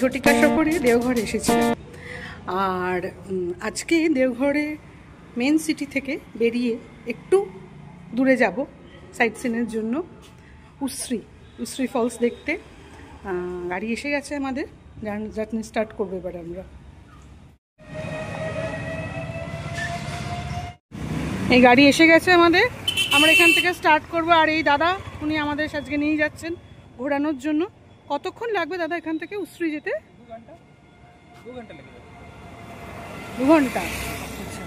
ঝটিকা সফরে দেওঘর এসেছিলাম। আর আজকে দেওঘরে মেন সিটি থেকে বেরিয়ে একটু দূরে যাব সাইট সিনের জন্য, উশ্রী ফলস দেখতে। গাড়ি এসে গেছে আমাদের, জার্নি স্টার্ট করবো এবার আমরা। এই গাড়ি এসে গেছে আমাদের, আমরা এখান থেকে স্টার্ট করবো। আর এই দাদা উনি আমাদের আজকে নিয়ে যাচ্ছেন ঘোরানোর জন্য। কতক্ষণ লাগবে দাদা এখান থেকে উশ্রী যেতে? 2 ঘন্টা লেগে যাবে। 2 ঘন্টা? আচ্ছা।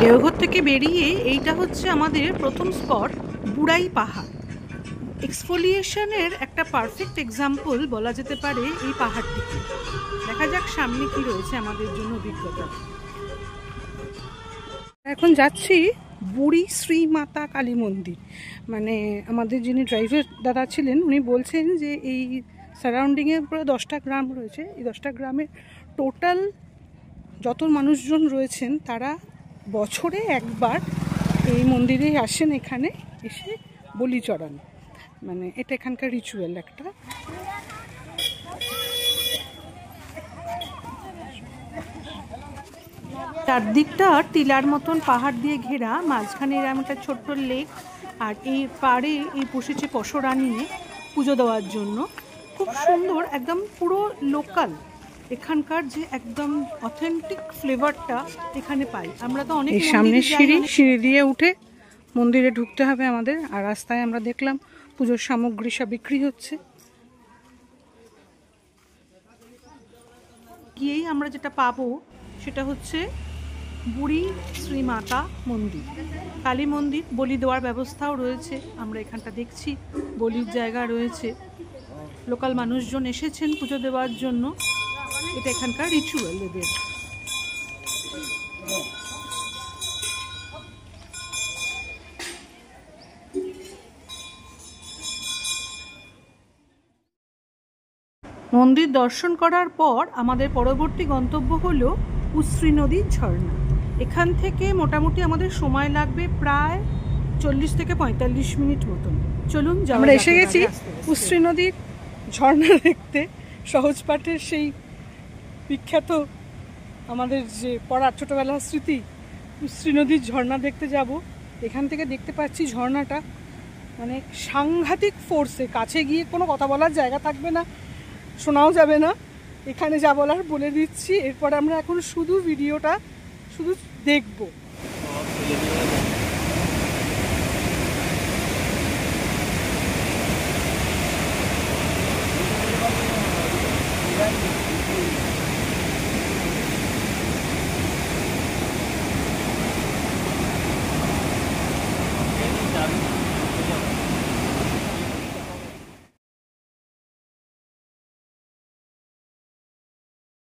দেওঘর থেকে বেরিয়ে এইটা হচ্ছে আমাদের প্রথম স্পট, বুড়াই পাহাড়। এক্সফোলিয়েশনের একটা পারফেক্ট এক্সাম্পল বলা যেতে পারে এই পাহাড়টিকে। দেখা যাক সামনে কি রয়েছে আমাদের জন্য অভিজ্ঞতা। এখন যাচ্ছি বুড়ি শ্রী মাতা কালী মন্দির। মানে আমাদের যিনি ড্রাইভার দাদা ছিলেন উনি বলছেন যে এই সারাউন্ডিংয়ে পুরো 10টা গ্রাম রয়েছে। এই 10টা গ্রামের টোটাল যত মানুষজন রয়েছেন তারা বছরে একবার এই মন্দিরে আসেন, এখানে এসে বলি চড়ান। মানে এটা এখানকার রিচুয়াল একটা। চারদিকটা টিলার মতন পাহাড় দিয়ে ঘেরা, মাঝখানে এরকম একটা ছোট্ট লেক। আর এই পাড়ে এই বসেছে পসরা নিয়ে পুজো দেওয়ার জন্য। খুব সুন্দর, একদম পুরো লোকাল এখানকার যে একদম অথেন্টিক ফ্লেভারটা এখানে পাই আমরা। তো অনেক সামনে সিঁড়ি দিয়ে উঠে মন্দিরে ঢুকতে হবে আমাদের। আর রাস্তায় আমরা দেখলাম পুজোর সামগ্রী সব বিক্রি হচ্ছে। গিয়েই আমরা যেটা পাবো সেটা হচ্ছে বুড়ি শ্রী মাতা মন্দির, কালী মন্দির। বলি দেওয়ার ব্যবস্থাও রয়েছে, আমরা এখানটা দেখছি বলির জায়গা রয়েছে। লোকাল মানুষজন এসেছেন পুজো দেওয়ার জন্য। এটা এখানকার রিচুয়াল এদের। মন্দির দর্শন করার পর আমাদের পরবর্তী গন্তব্য হলো উশ্রী নদীর ঝর্ণা। এখান থেকে মোটামুটি আমাদের সময় লাগবে প্রায় 40 থেকে 45 মিনিট মতন। চলুন, আমরা এসে গেছি উশ্রী নদীর ঝর্ণা দেখতে। সহজপাঠের সেই বিখ্যাত আমাদের যে পড়ার ছোটোবেলার স্মৃতি, উশ্রী নদীর ঝর্ণা দেখতে যাব। এখান থেকে দেখতে পাচ্ছি ঝর্ণাটা মানে সাংঘাতিক ফোর্সে। কাছে গিয়ে কোনো কথা বলার জায়গা থাকবে না, শোনাও যাবে না। এখানে যা বলার বলে দিচ্ছি। এরপর আমরা এখন শুধু ভিডিওটা শুধু দেখব।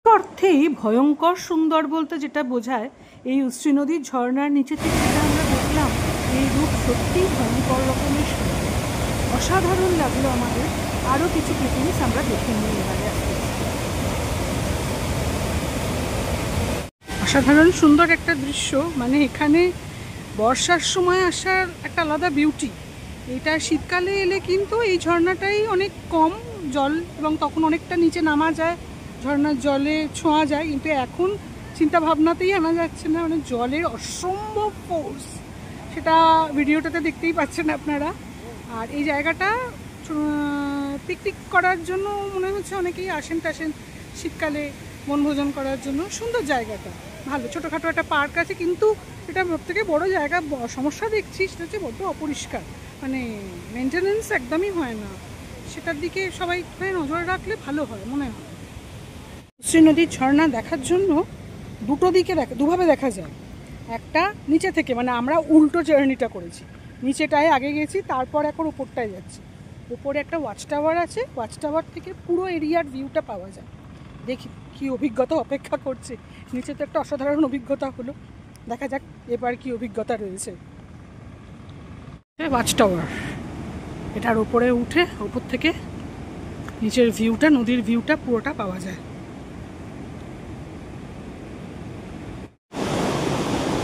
অর্থেই ভয়ঙ্কর সুন্দর বলতে যেটা বোঝায়, এই উশ্রী নদীর ঝর্ণার নিচে থেকে যেটা আমরা দেখলাম, এই রূপ সত্যিই ভয়ঙ্কর রকমের সুন্দর। অসাধারণ লাগলো আমাদের। আরও কিছু ক্লিপিংস আমরা দেখে নিয়ে এবারে আসতে। অসাধারণ সুন্দর একটা দৃশ্য। মানে এখানে বর্ষার সময় আসার একটা আলাদা বিউটি। এটা শীতকালে এলে কিন্তু এই ঝর্ণাটাই অনেক কম জল, এবং তখন অনেকটা নিচে নামা যায়, ঝর্ণার জলে ছোঁয়া যায়। কিন্তু এখন চিন্তা ভাবনাতেই আনা যাচ্ছে না, মানে জলের অসম্ভব ফোর্স। সেটা ভিডিওটাতে দেখতেই পাচ্ছেন আপনারা। আর এই জায়গাটা পিকনিক করার জন্য মনে হচ্ছে অনেকেই আসেন শীতকালে বনভোজন করার জন্য সুন্দর জায়গাটা ভালো। ছোটোখাটো একটা পার্ক আছে, কিন্তু এটা সবথেকে বড় জায়গা সমস্যা দেখছি সেটা হচ্ছে বড্ড অপরিষ্কার, মানে মেনটেনেন্স একদমই হয় না। সেটার দিকে সবাই নজর রাখলে ভালো হয় মনে হয়। উশ্রী নদীর ঝর্ণা দেখার জন্য দুভাবে দেখা যায়। একটা নিচে থেকে, মানে আমরা উল্টো জার্নিটা করেছি, নিচেটায় আগে গেছি, তারপর এখন উপরটায় যাচ্ছি। উপরে একটা ওয়াচ টাওয়ার আছে, ওয়াচ টাওয়ার থেকে পুরো এরিয়ার ভিউটা পাওয়া যায়। দেখি কি অভিজ্ঞতা অপেক্ষা করছে। নিচে তো একটা অসাধারণ অভিজ্ঞতা হলো, দেখা যাক এবার কি অভিজ্ঞতা রয়েছে। ওয়াচ টাওয়ার, এটার উপরে উঠে উপর থেকে নিচের ভিউটা, নদীর ভিউটা পুরোটা পাওয়া যায়।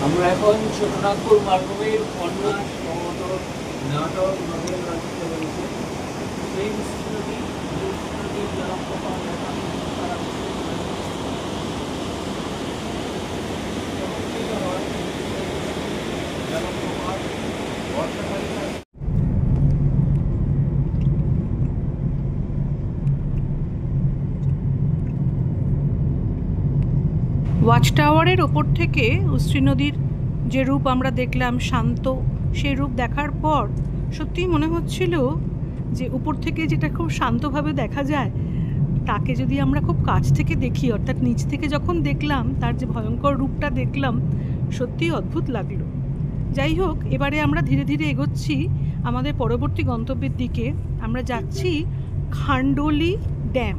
আমরা এখন ছোটনাগপুর মালভূমির কন্যা সমতল নাটক নদীর রাজ্যে রয়েছে। সেই নদী জলপ্রপাত ওয়াচ টাওয়ারের ওপর থেকে উশ্রী নদীর যে রূপ আমরা দেখলাম, শান্ত, সেই রূপ দেখার পর সত্যিই মনে হচ্ছিল যে উপর থেকে যেটা খুব শান্তভাবে দেখা যায়, তাকে যদি আমরা খুব কাছ থেকে দেখি, অর্থাৎ নিচ থেকে যখন দেখলাম তার যে ভয়ঙ্কর রূপটা দেখলাম, সত্যিই অদ্ভুত লাগলো। যাই হোক, এবারে আমরা ধীরে ধীরে এগোচ্ছি আমাদের পরবর্তী গন্তব্যের দিকে। আমরা যাচ্ছি খান্ডোলি ড্যাম,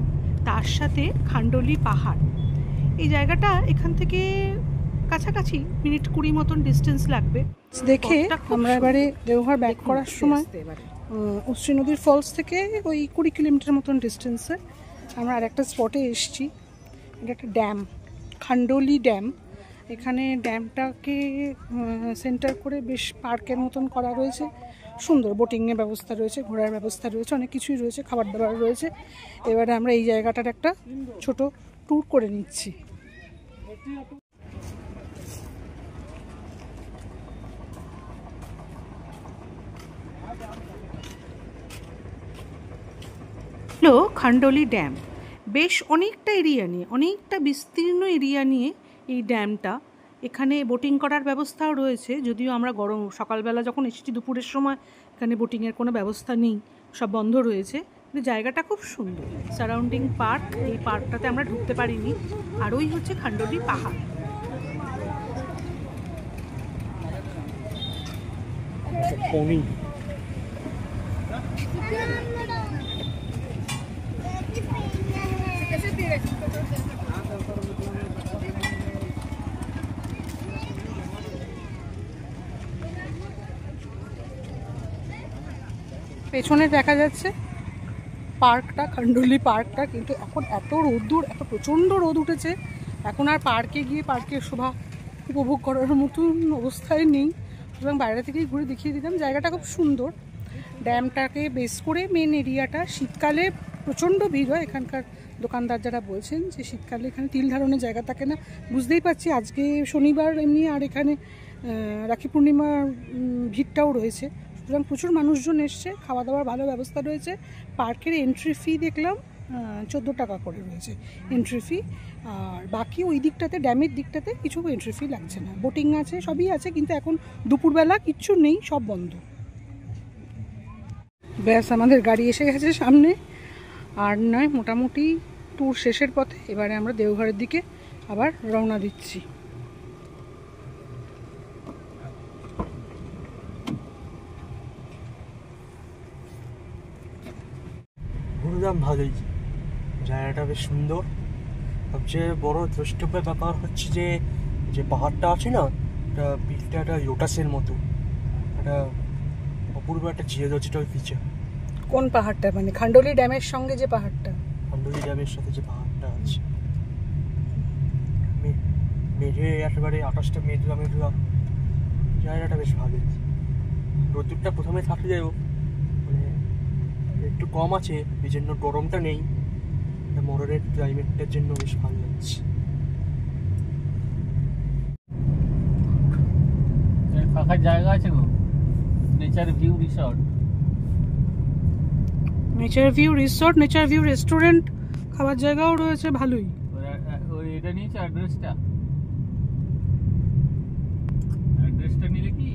তার সাথে খান্ডোলি পাহাড়। এই জায়গাটা এখান থেকে কাছাকাছি মিনিট 20 মতন ডিস্টেন্স লাগবে। দেখে আমরা এবারে দেওঘর ব্যাক করার সময় উশ্রী নদীর ফলস থেকে ওই 20 কিলোমিটার মতন ডিস্টেন্সে আমরা আর একটা স্পটে এসেছি। এটা একটা ড্যাম, খান্ডোলি ড্যাম। এখানে ড্যামটাকে সেন্টার করে বেশ পার্কের মতন করা রয়েছে, সুন্দর বোটিংয়ের ব্যবস্থা রয়েছে, ঘোরার ব্যবস্থা রয়েছে, অনেক কিছুই রয়েছে, খাবার দাবার রয়েছে। এবারে আমরা এই জায়গাটার একটা ছোট ট্যুর করে নিচ্ছি। হলো খান্ডোলি ড্যাম। বেশ অনেকটা এরিয়া নিয়ে, অনেকটা বিস্তীর্ণ এরিয়া নিয়ে এই ড্যামটা। এখানে বোটিং করার ব্যবস্থাও রয়েছে, যদিও আমরা সকালবেলা যখন এসেছি দুপুরের সময় এখানে বোটিংয়ের কোনো ব্যবস্থা নেই, সব বন্ধ রয়েছে। কিন্তু জায়গাটা খুব সুন্দর, সারাউন্ডিং পার্ক। এই পার্কটাতে আমরা ঢুকতে পারিনি। আর ওই হচ্ছে খান্ডোলি পাহাড়। পেছনে দেখা যাচ্ছে পার্কটা, খান্ডোলি পার্কটা। কিন্তু এখন এত রোদ্দুর, এত প্রচণ্ড রোদ উঠেছে, এখন আর পার্কে গিয়ে পার্কের শোভা উপভোগ করার মতন অবস্থায় নেই। সুতরাং বাইরে থেকেই ঘুরে দেখিয়ে দিলাম। জায়গাটা খুব সুন্দর। ড্যামটাকে বেস করে মেন এরিয়াটা। শীতকালে প্রচণ্ড ভিড় হয়। এখানকার দোকানদার যারা বলছেন যে শীতকালে এখানে তিল ধারণের জায়গা থাকে না। বুঝতেই পারছি, আজকে শনিবার এমনি, আর এখানে রাখি পূর্ণিমার ভিড়টাও রয়েছে। সুতরাং প্রচুর মানুষজন এসছে, খাওয়া দাওয়ার ভালো ব্যবস্থা রয়েছে। পার্কের এন্ট্রি ফি দেখলাম 14 টাকা করে রয়েছে এন্ট্রি ফি। আর বাকি ওই দিকটাতে, ড্যামের দিকটাতে কিছু এন্ট্রি ফি লাগছে না। বোটিং আছে, সবই আছে, কিন্তু এখন দুপুরবেলা কিচ্ছু নেই, সব বন্ধ। ব্যাস, আমাদের গাড়ি এসে গেছে সামনে। আর নয়, মোটামুটি ট্যুর শেষের পথে। এবারে আমরা দেওঘরের দিকে আবার রওনা দিচ্ছি। ঘুরলাম ভালোই, জায়গাটা বেশ সুন্দর। সবচেয়ে বড় দ্রষ্টব্য ব্যাপার হচ্ছে যে পাহাড়টা আছে না, এটা পিঠটা একটা লোটাসের মতো, একটা অপূর্ব একটা জিওলজিক্যাল ফিচার। কোন পাহাড়টা? মানে খান্ডোলি ড্যামের সঙ্গে যে পাহাড়টা? খান্ডোলি ড্যামের সাথে যে পাহাড়টা আছে, মেঘে একেবারে আকাশটা মেঘলা মেঘলা, জায়গাটা বেশ ভালোই। রোদ্দুরটা প্রথমে থাকলেও মানে একটু কম আছে, এই জন্য গরমটা নেই। মররের ক্লাইমেটটার জন্য বেশ ভালো লাগছে। ফাঁকা জায়গা আছে গো, nature view resort. Nature view resort, nature view restaurant, খাবার জায়গাও রয়েছে ভালোই। ওই এটা নিয়েছে অ্যাড্রেসটা নিলে কি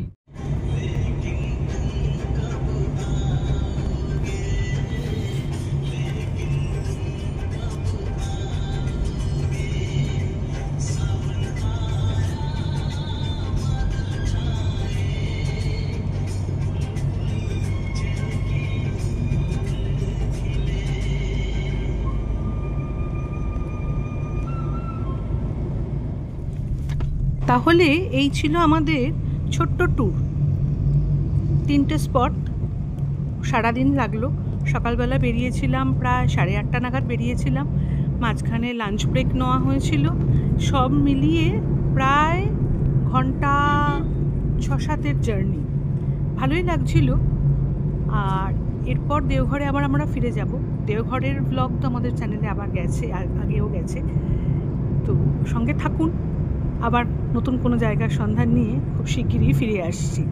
তাহলে এই ছিল আমাদের ছোট্ট ট্যুর। 3টে স্পট, সারাদিন লাগলো। সকালবেলা বেরিয়েছিলাম প্রায় 8:30 নাগাদ বেরিয়েছিলাম, মাঝখানে লাঞ্চ ব্রেক নেওয়া হয়েছিল। সব মিলিয়ে প্রায় ঘন্টা 6-7-এর জার্নি। ভালোই লাগছিল। আর এরপর দেওঘরে আবার আমরা ফিরে যাব। দেওঘরের ব্লগ তো আমাদের চ্যানেলে আবার গেছে, আগেও গেছে। তো সঙ্গে থাকুন, আবার নতুন কোনো জায়গার সন্ধান নিয়ে খুব শিগগিরই ফিরে আসছি।